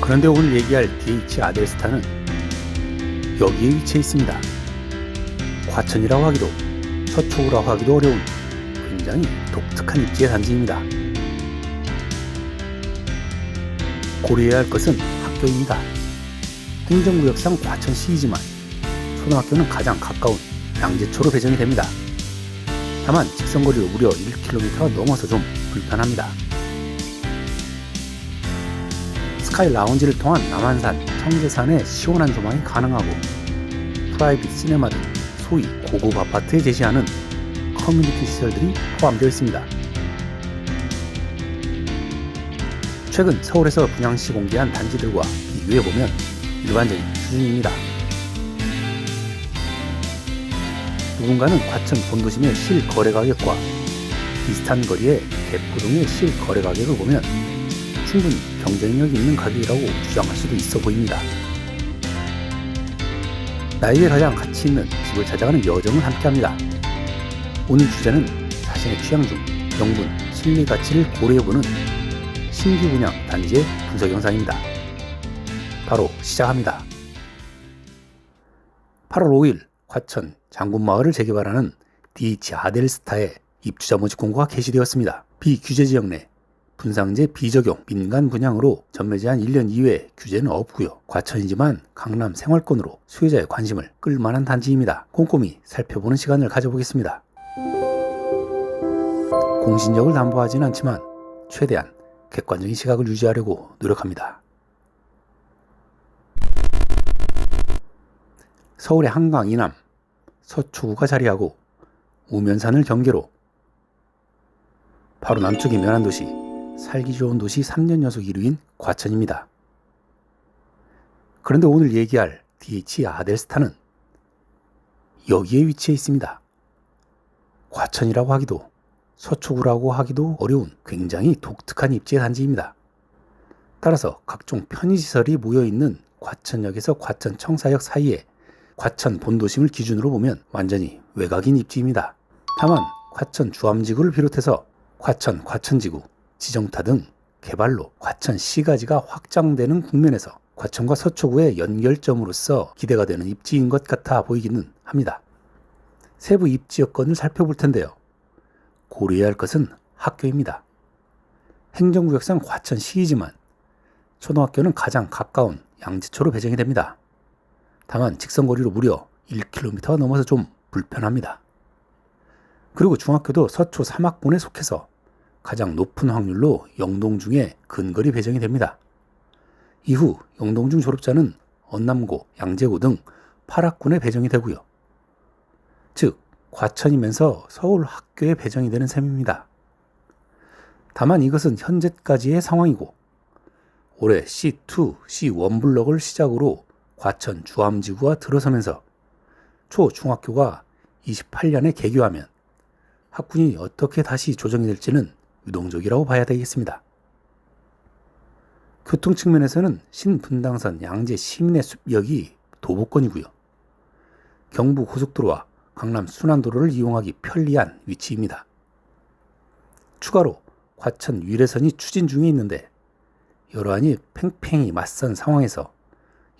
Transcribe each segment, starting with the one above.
그런데 오늘 얘기할 DH 아델스타는 여기에 위치해 있습니다. 과천이라고 하기도 서초구라고 하기도 어려운 굉장히 독특한 입지의 단지입니다. 고려해야 할 것은 학교입니다. 행정구역상 과천시이지만 초등학교는 가장 가까운 양재초로 배정이 됩니다. 다만 직선거리로 무려 1km가 넘어서 좀 불편합니다. 스카이 라운지를 통한 남한산, 청계산의 시원한 조망이 가능하고 프라이빗 시네마 등 소위 고급 아파트에 제시하는 커뮤니티 시설들이 포함되어 있습니다. 최근 서울에서 분양시 공개한 단지들과 비교해보면 일반적인 수준입니다. 누군가는 과천 본도심의 실거래가격과 비슷한 거리의 대포동의 실거래가격을 보면 충분히 경쟁력이 있는 가격이라고 주장할 수도 있어 보입니다. 나에게 가장 가치 있는 집을 찾아가는 여정을 함께합니다. 오늘 주제는 자신의 취향 중 명분, 실리 가치를 고려해보는 신규 분양 단지의 분석 영상입니다. 바로 시작합니다. 8월 5일 과천 장군마을을 재개발하는 DH 아델스타의 입주자 모집 공고가 게시되었습니다. 비규제 지역 내 분상제 비적용 민간 분양으로 전매 제한 1년 이외에 규제는 없고요. 과천이지만 강남 생활권으로 수요자의 관심을 끌만한 단지입니다. 꼼꼼히 살펴보는 시간을 가져보겠습니다. 공신력을 담보하지는 않지만 최대한 객관적인 시각을 유지하려고 노력합니다. 서울의 한강 이남 서초구가 자리하고 우면산을 경계로 바로 남쪽의 면한도시, 살기 좋은 도시 3년 연속 1위인 과천입니다. 그런데 오늘 얘기할 DH 아델스타는 여기에 위치해 있습니다. 과천이라고 하기도 서초구라고 하기도 어려운 굉장히 독특한 입지의 단지입니다. 따라서 각종 편의시설이 모여있는 과천역에서 과천청사역 사이에 과천 본도심을 기준으로 보면 완전히 외곽인 입지입니다. 다만 과천 주암지구를 비롯해서 과천, 과천지구, 지정타 등 개발로 과천시가지가 확장되는 국면에서 과천과 서초구의 연결점으로서 기대가 되는 입지인 것 같아 보이기는 합니다. 세부 입지 여건을 살펴볼 텐데요. 고려해야 할 것은 학교입니다. 행정구역상 과천시이지만 초등학교는 가장 가까운 양재초로 배정이 됩니다. 다만 직선거리로 무려 1km가 넘어서 좀 불편합니다. 그리고 중학교도 서초 3학군에 속해서 가장 높은 확률로 영동중에 근거리 배정이 됩니다. 이후 영동중 졸업자는 언남고, 양재고 등 8학군에 배정이 되고요. 즉 과천이면서 서울 학교에 배정이 되는 셈입니다. 다만 이것은 현재까지의 상황이고 올해 C2, C1 블럭을 시작으로 과천 주암지구가 들어서면서 초 중학교가 28년에 개교하면 학군이 어떻게 다시 조정이 될지는 유동적이라고 봐야 되겠습니다. 교통 측면에서는 신분당선 양재 시민의 숲역이 도보권이고요. 경부 고속도로와 강남 순환도로를 이용하기 편리한 위치입니다. 추가로 과천 위례선이 추진 중에 있는데 여러한이 팽팽히 맞선 상황에서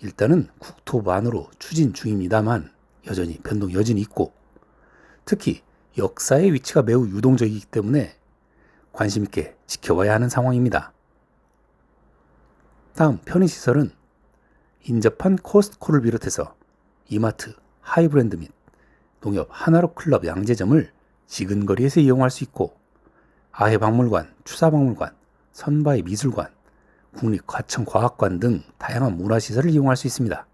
일단은 국토반으로 추진 중입니다만 여전히 변동 여진이 있고 특히 역사의 위치가 매우 유동적이기 때문에 관심 있게 지켜봐야 하는 상황입니다. 다음 편의시설은 인접한 코스트코를 비롯해서 이마트, 하이브랜드 및 농협 하나로 클럽 양재점을 지근거리에서 이용할 수 있고 아해박물관, 추사박물관, 선바위 미술관, 국립과천과학관 등 다양한 문화시설을 이용할 수 있습니다.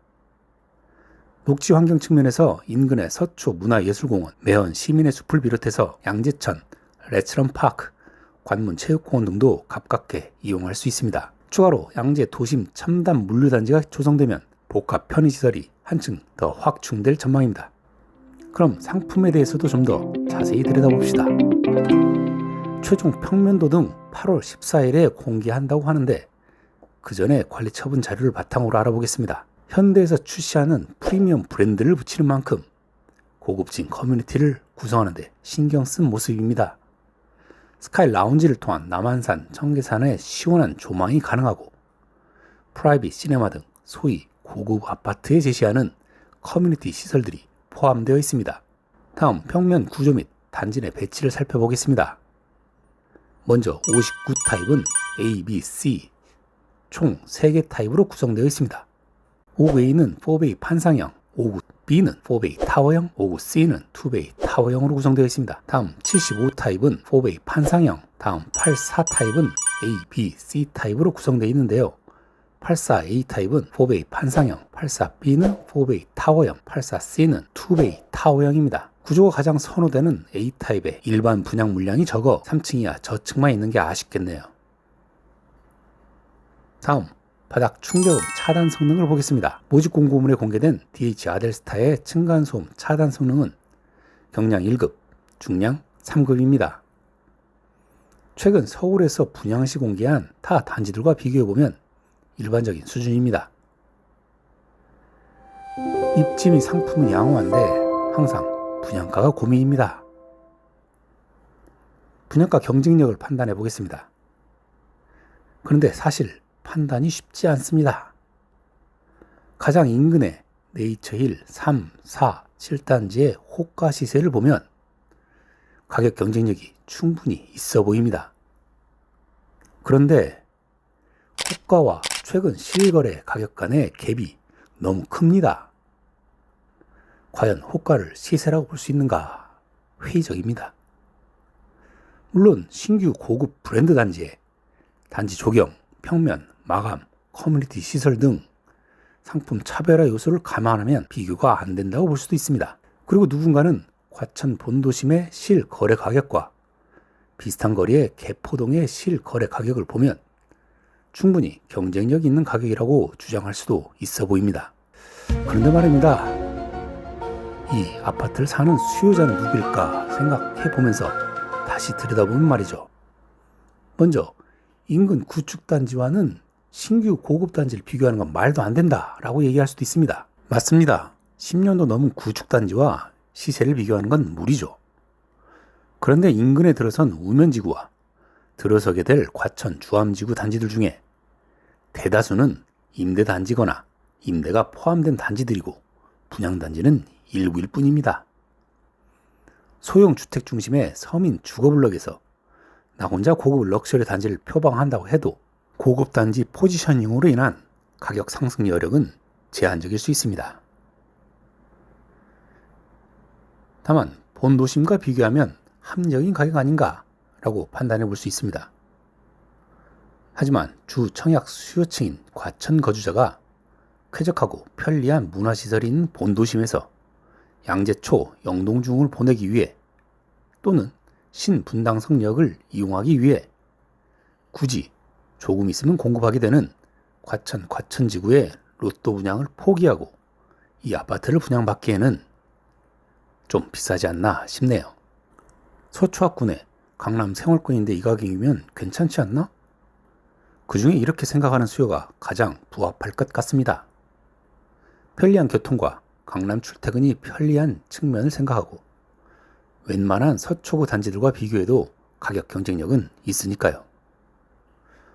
녹지 환경 측면에서 인근의 서초 문화예술공원, 매원 시민의 숲을 비롯해서 양재천, 레츠런파크, 관문 체육공원 등도 가깝게 이용할 수 있습니다. 추가로 양재 도심 첨단 물류단지가 조성되면 복합 편의시설이 한층 더 확충될 전망입니다. 그럼 상품에 대해서도 좀 더 자세히 들여다봅시다. 최종 평면도 등 8월 14일에 공개한다고 하는데 그 전에 관리 처분 자료를 바탕으로 알아보겠습니다. 현대에서 출시하는 프리미엄 브랜드를 붙이는 만큼 고급진 커뮤니티를 구성하는 데 신경 쓴 모습입니다. 스카이 라운지를 통한 남한산, 청계산의 시원한 조망이 가능하고 프라이빗 시네마 등 소위 고급 아파트에 제시하는 커뮤니티 시설들이 포함되어 있습니다. 다음 평면 구조 및 단지 내 배치를 살펴보겠습니다. 먼저 59 타입은 A, B, C 총 3개 타입으로 구성되어 있습니다. 59A는 4베이 판상형, 59B는 4베이 타워형, 59C는 2베이 타워형으로 구성되어 있습니다. 다음 75 타입은 4베이 판상형, 다음 84 타입은 A, B, C 타입으로 구성되어 있는데요. 84A 타입은 4베이 판상형, 84B는 4베이 타워형, 84C는 2베이 타워형입니다. 구조가 가장 선호되는 A 타입의 일반 분양 물량이 적어 3층 이하 저층만 있는 게 아쉽겠네요. 다음 바닥 충격음 차단 성능을 보겠습니다. 모집 공고문에 공개된 DH 아델스타의 층간소음 차단 성능은 경량 1급, 중량 3급입니다. 최근 서울에서 분양 시 공개한 타 단지들과 비교해보면 일반적인 수준입니다. 입지 및 상품은 양호한데 항상 분양가가 고민입니다. 분양가 경쟁력을 판단해 보겠습니다. 그런데 사실 판단이 쉽지 않습니다. 가장 인근의 네이처힐 3, 4, 7단지의 호가 시세를 보면 가격 경쟁력이 충분히 있어 보입니다. 그런데 호가와 최근 실거래 가격 간의 갭이 너무 큽니다. 과연 호가를 시세라고 볼 수 있는가 회의적입니다. 물론 신규 고급 브랜드 단지에 단지 조경, 평면, 마감, 커뮤니티 시설 등 상품 차별화 요소를 감안하면 비교가 안 된다고 볼 수도 있습니다. 그리고 누군가는 과천 본도심의 실거래 가격과 비슷한 거리의 개포동의 실거래 가격을 보면 충분히 경쟁력 있는 가격이라고 주장할 수도 있어 보입니다. 그런데 말입니다. 이 아파트를 사는 수요자는 누구일까 생각해 보면서 다시 들여다보면 말이죠. 먼저 인근 구축단지와는 신규 고급단지를 비교하는 건 말도 안 된다라고 얘기할 수도 있습니다. 맞습니다. 10년도 넘은 구축단지와 시세를 비교하는 건 무리죠. 그런데 인근에 들어선 우면지구와 들어서게 될 과천 주암지구 단지들 중에 대다수는 임대단지거나 임대가 포함된 단지들이고 분양단지는 일부일 뿐입니다. 소형 주택 중심의 서민 주거블럭에서 나 혼자 고급 럭셔리 단지를 표방한다고 해도 고급 단지 포지셔닝으로 인한 가격 상승 여력은 제한적일 수 있습니다. 다만 본도심과 비교하면 합리적인 가격 아닌가 라고 판단해 볼 수 있습니다. 하지만 주 청약 수요층인 과천 거주자가 쾌적하고 편리한 문화시설이 있는 본도심에서 양재초, 영동중을 보내기 위해 또는 신분당성역을 이용하기 위해 굳이 조금 있으면 공급하게 되는 과천지구의 로또 분양을 포기하고 이 아파트를 분양받기에는 좀 비싸지 않나 싶네요. 서초학군의 강남 생활권인데 이 가격이면 괜찮지 않나? 그 중에 이렇게 생각하는 수요가 가장 부합할 것 같습니다. 편리한 교통과 강남 출퇴근이 편리한 측면을 생각하고 웬만한 서초구 단지들과 비교해도 가격 경쟁력은 있으니까요.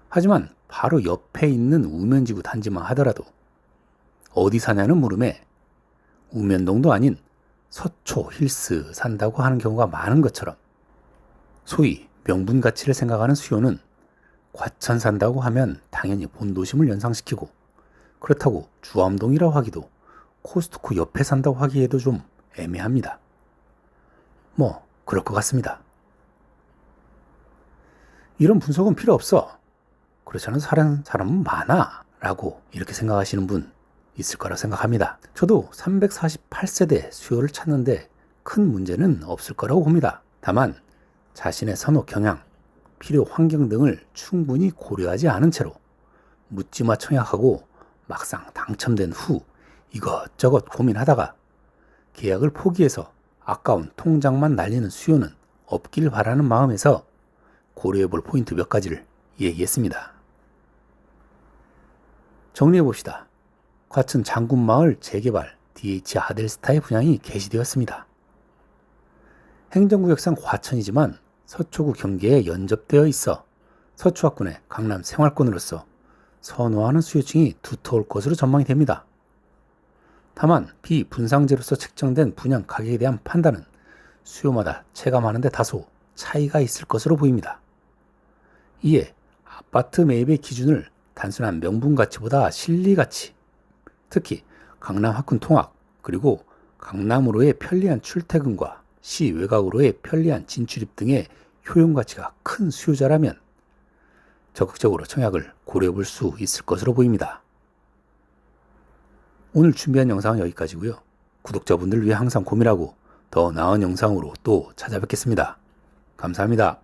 하지만 바로 옆에 있는 우면지구 단지만 하더라도 어디 사냐는 물음에 우면동도 아닌 서초 힐스 산다고 하는 경우가 많은 것처럼 소위 명분 가치를 생각하는 수요는 과천 산다고 하면 당연히 본도심을 연상시키고 그렇다고 주암동이라고 하기도 코스트코 옆에 산다고 하기에도 좀 애매합니다. 뭐 그럴 것 같습니다. 이런 분석은 필요 없어. 그렇지 않은 사람은 많아 라고 이렇게 생각하시는 분 있을 거라 생각합니다. 저도 348세대 수요를 찾는데 큰 문제는 없을 거라고 봅니다. 다만 자신의 선호 경향, 필요 환경 등을 충분히 고려하지 않은 채로 묻지마 청약하고 막상 당첨된 후 이것저것 고민하다가 계약을 포기해서 아까운 통장만 날리는 수요는 없길 바라는 마음에서 고려해볼 포인트 몇 가지를 얘기했습니다. 정리해봅시다. 과천 장군마을 재개발 DH 아델스타의 분양이 개시되었습니다. 행정구역상 과천이지만 서초구 경계에 연접되어 있어 서초학군의 강남 생활권으로서 선호하는 수요층이 두터울 것으로 전망이 됩니다. 다만 비분상제로서 책정된 분양 가격에 대한 판단은 수요마다 체감하는 데 다소 차이가 있을 것으로 보입니다. 이에 아파트 매입의 기준을 단순한 명분가치보다 실리가치, 특히 강남 학군 통학, 그리고 강남으로의 편리한 출퇴근과 시 외곽으로의 편리한 진출입 등의 효용가치가 큰 수요자라면 적극적으로 청약을 고려해볼 수 있을 것으로 보입니다. 오늘 준비한 영상은 여기까지고요. 구독자분들을 위해 항상 고민하고 더 나은 영상으로 또 찾아뵙겠습니다. 감사합니다.